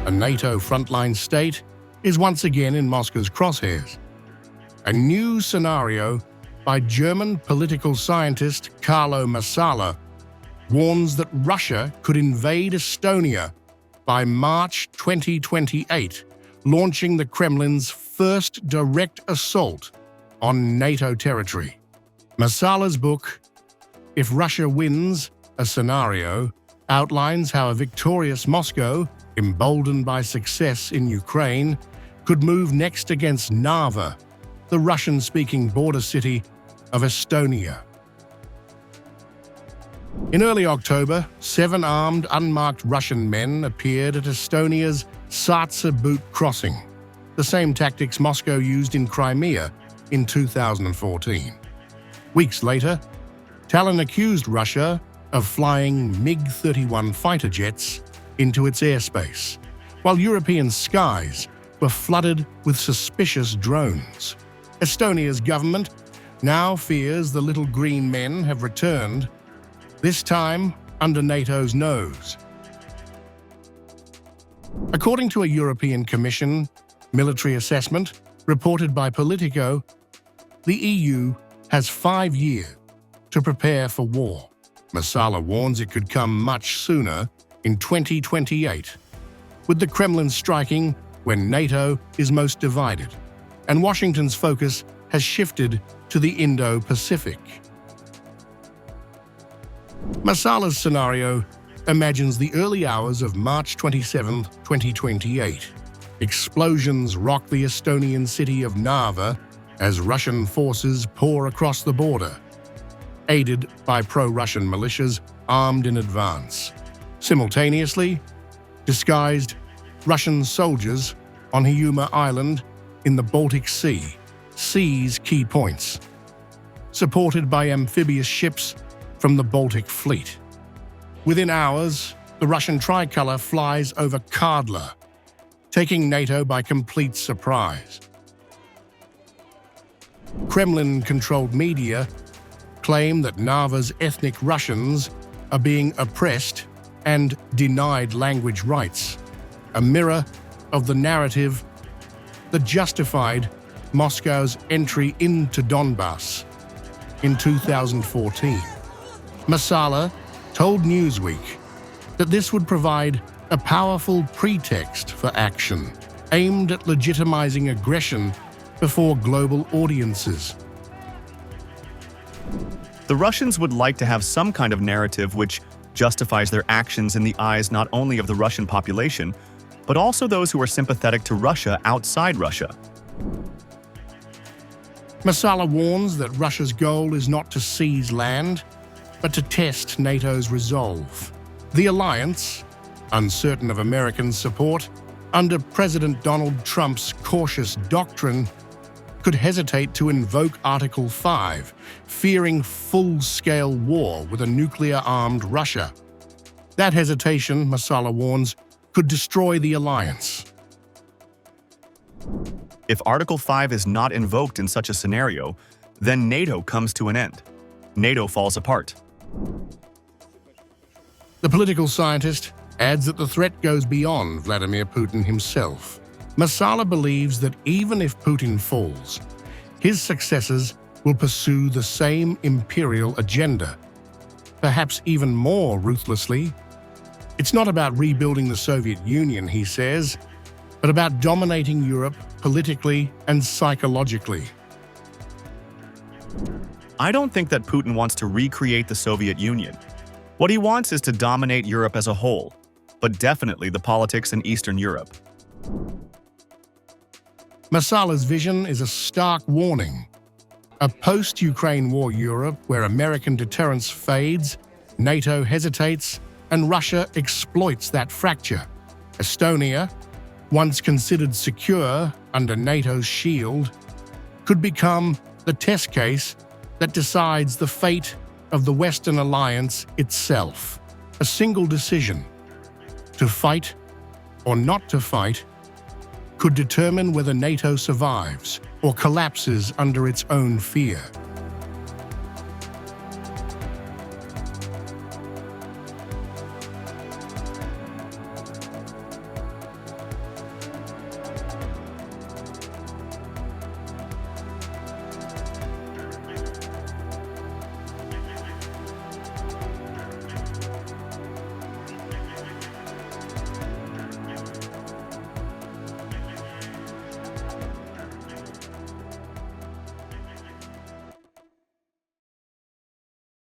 a NATO frontline state, is once again in Moscow's crosshairs. A new scenario by German political scientist Carlo Masala warns that Russia could invade Estonia by March 2028, launching the Kremlin's first direct assault on NATO territory. Masala's book, If Russia Wins, a Scenario, outlines how a victorious Moscow, emboldened by success in Ukraine, could move next against Narva, the Russian-speaking border city of Estonia. In early October, 7 armed, unmarked Russian men appeared at Estonia's Saatse boot crossing, the same tactics Moscow used in Crimea in 2014. Weeks later, Tallinn accused Russia of flying MiG-31 fighter jets into its airspace, while European skies were flooded with suspicious drones. Estonia's government now fears the little green men have returned, this time under NATO's nose. According to a European Commission military assessment reported by Politico, the EU has 5 years to prepare for war. Masala warns it could come much sooner, in 2028, with the Kremlin striking when NATO is most divided, and Washington's focus has shifted to the Indo-Pacific. Masala's scenario imagines the early hours of March 27, 2028. Explosions rock the Estonian city of Narva as Russian forces pour across the border, aided by pro-Russian militias armed in advance. Simultaneously, disguised Russian soldiers on Hiiumaa Island in the Baltic Sea seize key points, supported by amphibious ships from the Baltic Fleet. Within hours, the Russian tricolor flies over Kardla, taking NATO by complete surprise. Kremlin-controlled media claim that Narva's ethnic Russians are being oppressed and denied language rights, a mirror of the narrative that justified Moscow's entry into Donbass in 2014. Masala told Newsweek that this would provide a powerful pretext for action aimed at legitimizing aggression before global audiences. The Russians would like to have some kind of narrative which justifies their actions in the eyes not only of the Russian population, but also those who are sympathetic to Russia outside Russia. Masala warns that Russia's goal is not to seize land, but to test NATO's resolve. The alliance, uncertain of American support, under President Donald Trump's cautious doctrine, could hesitate to invoke Article 5, fearing full-scale war with a nuclear-armed Russia. That hesitation, Masala warns, could destroy the alliance. If Article 5 is not invoked in such a scenario, then NATO comes to an end. NATO falls apart. The political scientist adds that the threat goes beyond Vladimir Putin himself. Masala believes that even if Putin falls, his successors will pursue the same imperial agenda, perhaps even more ruthlessly. It's not about rebuilding the Soviet Union, he says, but about dominating Europe politically and psychologically. I don't think that Putin wants to recreate the Soviet Union. What he wants is to dominate Europe as a whole, but definitely the politics in Eastern Europe. Masala's vision is a stark warning. A post-Ukraine war Europe where American deterrence fades, NATO hesitates, and Russia exploits that fracture. Estonia, once considered secure under NATO's shield, could become the test case that decides the fate of the Western alliance itself. A single decision, to fight or not to fight, could determine whether NATO survives or collapses under its own fear.